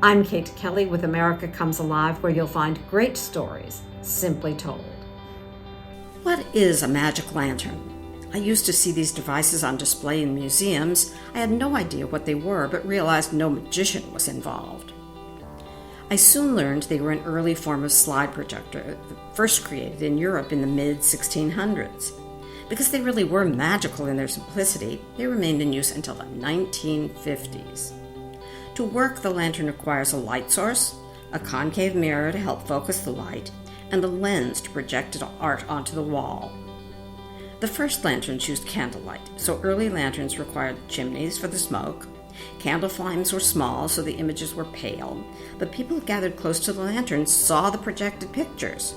I'm Kate Kelly with America Comes Alive, where you'll find great stories simply told. What is a magic lantern? I used to see these devices on display in museums. I had no idea what they were, but realized no magician was involved. I soon learned they were an early form of slide projector, first created in Europe in the mid-1600s. Because they really were magical in their simplicity, they remained in use until the 1950s. To work, the lantern requires a light source, a concave mirror to help focus the light, and a lens to project art onto the wall. The first lanterns used candlelight, so early lanterns required chimneys for the smoke. Candle flames were small, so the images were pale, but people who gathered close to the lanterns saw the projected pictures.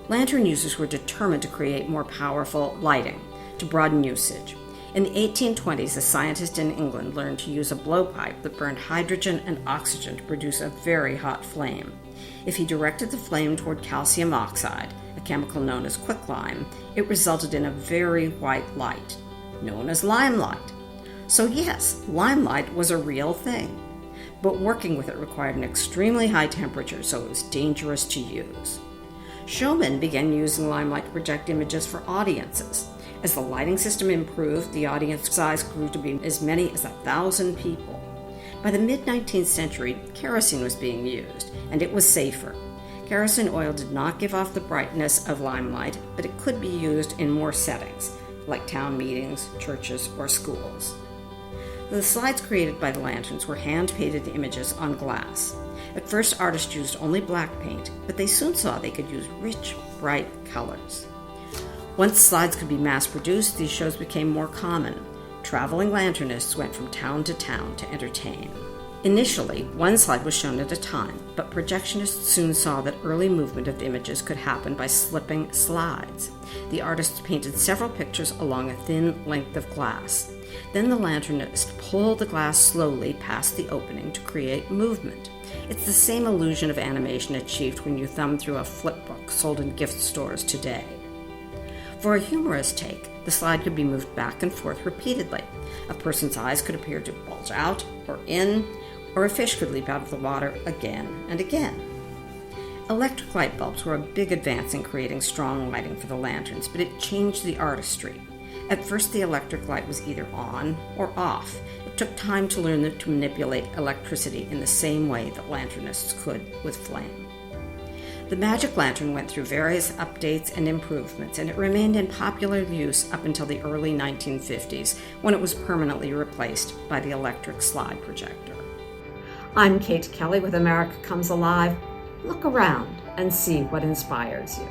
Lantern users were determined to create more powerful lighting, to broaden usage. In the 1820s, a scientist in England learned to use a blowpipe that burned hydrogen and oxygen to produce a very hot flame. If he directed the flame toward calcium oxide, a chemical known as quicklime, it resulted in a very white light, known as limelight. So yes, limelight was a real thing, but working with it required an extremely high temperature, so it was dangerous to use. Showmen began using limelight to project images for audiences. As the lighting system improved, the audience size grew to be as many as 1,000 people. By the mid-19th century, kerosene was being used, and it was safer. Kerosene oil did not give off the brightness of limelight, but it could be used in more settings, like town meetings, churches, or schools. The slides created by the lanterns were hand-painted images on glass. At first, artists used only black paint, but they soon saw they could use rich, bright colors. Once slides could be mass-produced, these shows became more common. Traveling lanternists went from town to town to entertain. Initially, one slide was shown at a time, but projectionists soon saw that early movement of images could happen by slipping slides. The artists painted several pictures along a thin length of glass. Then the lanternist pulled the glass slowly past the opening to create movement. It's the same illusion of animation achieved when you thumb through a flipbook sold in gift stores today. For a humorous take, the slide could be moved back and forth repeatedly. A person's eyes could appear to bulge out or in, or a fish could leap out of the water again and again. Electric light bulbs were a big advance in creating strong lighting for the lanterns, but it changed the artistry. At first, the electric light was either on or off. It took time to learn to manipulate electricity in the same way that lanternists could with flame. The magic lantern went through various updates and improvements, and it remained in popular use up until the early 1950s, when it was permanently replaced by the electric slide projector. I'm Kate Kelly with America Comes Alive. Look around and see what inspires you.